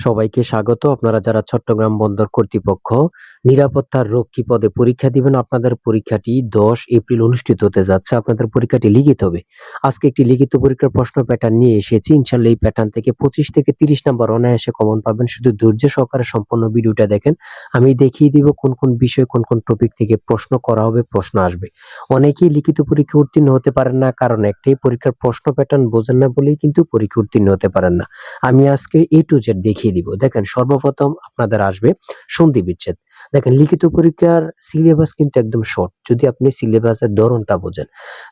সবাইকে স্বাগত। আপনারা যারা চট্টগ্রাম বন্দর কর্তৃপক্ষ নিরাপত্তার রক্ষী পদে পরীক্ষা দিবেন, আপনাদের পরীক্ষাটি 10 এপ্রিল অনুষ্ঠিত হতে যাচ্ছে। আপনাদের পরীক্ষাটি লিখিত হবে। আজকে একটি লিখিত পরীক্ষার প্রশ্ন প্যাটার্ন নিয়ে এসেছি। ইনশাআল্লাহ এই প্যাটার্ন থেকে 25 থেকে 30 নাম্বার অনায়াসে কমন পাবেন। শুধু ধৈর্য সহকারে সম্পূর্ণ ভিডিওটা দেখেন। আমি দেখিয়ে দিব কোন কোন বিষয়, কোন কোন টপিক থেকে প্রশ্ন করা হবে, প্রশ্ন আসবে। অনেকেই লিখিত পরীক্ষা উত্তীর্ণ হতে পারেন না, কারণ একটাই পরীক্ষার প্রশ্ন প্যাটার্ন বোঝেন না বলেই কিন্তু পরীক্ষা উত্তীর্ণ হতে পারেন না। আমি আজকে A to Z দেখিয়ে দিব। দেখেন, সর্বপ্রথম আপনাদের আসবে সন্ধি বিচ্ছেদ। দেখেন, লিখিত পরীক্ষার সিলেবাস কিন্তু একদম শর্ট, যদি আপনি সিলেবাসের ধরনটা বোঝেন।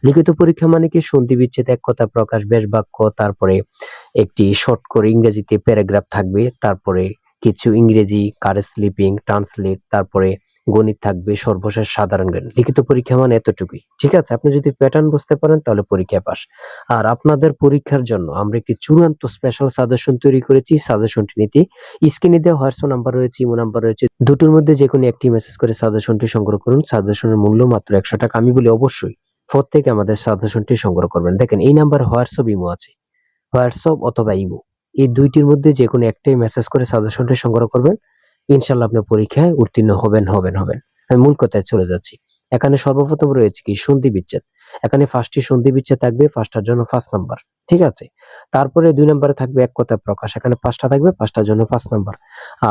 লিখিত পরীক্ষা মানে কি? সন্ধি বিচ্ছেদ, এক কথা প্রকাশ, বেশ বাক্য, তারপরে একটি শর্ট করে ইংরেজিতে প্যারাগ্রাফ থাকবে, তারপরে কিছু ইংরেজি কারেজ স্লিপিং, ট্রান্সলেট, তারপরে গণিত থাকবে, সর্বশেষ সাধারণ জ্ঞান। লিখিত পরীক্ষা মানে এতটুকুই। ঠিক আছে? আপনি যদি প্যাটার্ন বুঝতে পারেন তাহলে পরীক্ষায় পাস। আর আপনাদের পরীক্ষার জন্য আমরা একটি চূড়ান্ত স্পেশাল সাজেশন তৈরি করেছি। সাজেশনটি নিতে স্ক্রিনে দেওয়া হোয়াটসঅ্যাপ নাম্বার রয়েছে, ইমো নাম্বার রয়েছে, দুটোর মধ্যে যে কোনো একটি মেসেজ করে সাজেশনটি সংগ্রহ করুন। সাজেশনের মূল্য মাত্র 100 টাকা। আমি বলি অবশ্যই প্রত্যেকে আমাদের সাজেশনটি সংগ্রহ করবেন। দেখেন, এই নাম্বার হোয়াটসঅ্যাপ, ইমো আছে। হোয়াটসঅ্যাপ অথবা ইমো, এই দুইটির মধ্যে যে কোনো একটাই মেসেজ করে সাজেশনটি সংগ্রহ করবেন। ইনশাল্লাহ আপনি পরীক্ষায় উত্তীর্ণ হবেন। আমি মূল কথায় চলে যাচ্ছি। এখানে সর্বপ্রথম রয়েছে কি? সন্ধি বিচ্ছেদ। এখানে 5টি সন্ধি বিচ্ছেদ থাকবে, 5টার জন্য 5 নাম্বার। ঠিক আছে? তারপরে 2 নম্বরে থাকবে এক কথায় প্রকাশ। এখানে 5টা থাকবে, 5টার জন্য 5 নাম্বার।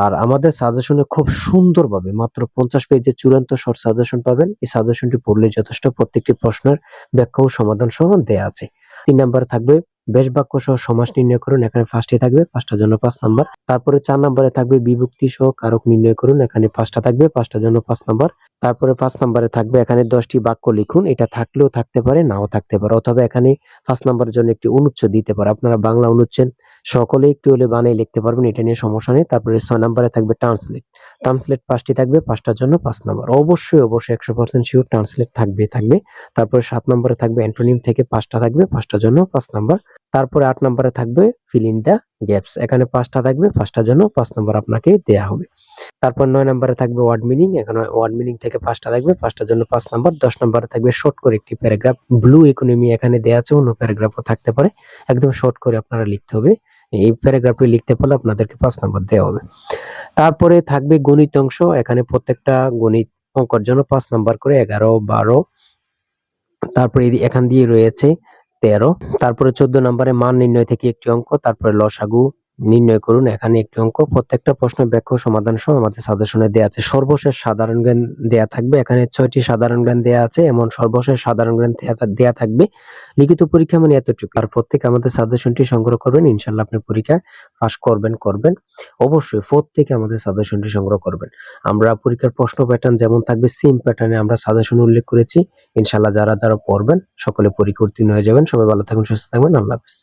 আর আমাদের সাজেশনে খুব সুন্দরভাবে মাত্র 50 পেজের চূড়ান্ত শর্ট সাজেশন পাবেন। এই সাজেশনটি পড়লে যথেষ্ট। প্রত্যেকটি প্রশ্নের ব্যাখ্যা ও সমাধান সহ দেয়া আছে। 3 নম্বরে থাকবে বেশ বাক্য সহ সমাস নির্ণয় করুন। এখানে 5টি থাকবে, 5টার জন্য 5 নাম্বার। তারপরে 4 নম্বরে থাকবে বিভক্তি সহ কারক নির্ণয় করুন। এখানে 5টা থাকবে, 5টার জন্য 5 নাম্বার। তারপরে 5 নম্বরে থাকবে এখানে 10টি বাক্য লিখুন। এটা থাকলেও থাকতে পারে, নাও থাকতে পারে, অথবা এখানে 5 নম্বরের জন্য একটি অনুচ্ছেদ দিতে পারে। আপনারা বাংলা অনুচ্ছেদ সকলে একটু হলে বানিয়ে লিখতে পারবেন, এটা নিয়ে সমস্যা নেই। তারপরে 6 নম্বরে থাকবে ট্রান্সলেট। ট্রান্সলেট 5টি থাকবে, 5টার জন্য 5 নাম্বার। অবশ্যই 100% শিওর ট্রান্সলেট থাকবে। তারপরে 7 নম্বরে থাকবে অ্যান্টোনিম, থেকে 5টা থাকবে, 5টার জন্য 5 নাম্বার। তারপরে 8 নম্বরে থাকবে ফিল ইন দ্য গ্যাপস। এখানে 5টা থাকবে, 5টার জন্য 5 নাম্বার আপনাকে দেয়া হবে। তারপর 9 নম্বরে থাকবে ওয়ার্ড মিনিং। এখানে ওয়ার্ড মিনিং থেকে 5টা থাকবে, 5টার জন্য 5 নাম্বার। 10 নম্বরে থাকবে শর্ট করে একটি প্যারাগ্রাফ। ব্লু ইকোনমি এখানে দেয়া আছে, অন্য প্যারাগ্রাফও থাকতে পারে। একদম শর্ট করে আপনারা লিখতে হবে। এই প্যারাগ্রাফটি লিখতে পারলে আপনাদেরকে 5 নাম্বার দেওয়া হবে। তারপরে থাকবে গণিত অংশ। এখানে প্রত্যেকটা গণিত অঙ্কের জন্য 5 নাম্বার করে, 11, 12। তারপরে এখান দিয়ে রয়েছে 13। তারপরে 14 নম্বরে মান নির্ণয় থেকে একটি অঙ্ক। তারপরে লসাগু নির্ণয় করুন, এখানে একটি অঙ্ক। প্রত্যেকটা প্রশ্নের ব্যাখ্যা ও সমাধান সহ আমাদের সাজেশনে দেয়া আছে। সর্বশেষ সাধারণ জ্ঞান দেয়া থাকবে। এখানে 6টি সাধারণ জ্ঞান দেয়া আছে, এমন সর্বশেষ সাধারণ জ্ঞান দেয়া থাকবে। লিখিত পরীক্ষা মানে এতটুকু। আর প্রত্যেকে আমাদের সাজেশনটি সংগ্রহ করবেন। ইনশাআল্লাহ আপনি পরীক্ষায় পাস করবেন। অবশ্যই প্রত্যেকে আমাদের সাজেশনটি সংগ্রহ করবেন। আমরা পরীক্ষার প্রশ্ন প্যাটার্ন যেমন থাকবে সেম প্যাটার্নে আমরা সাজেশন উল্লেখ করেছি। ইনশাআল্লাহ যারা পড়বেন সকলে পরীক্ষা উত্তীর্ণ হয়ে যাবেন। সবাই ভালো থাকুন, সুস্থ থাকবেন। আল্লাহ হাফেজ।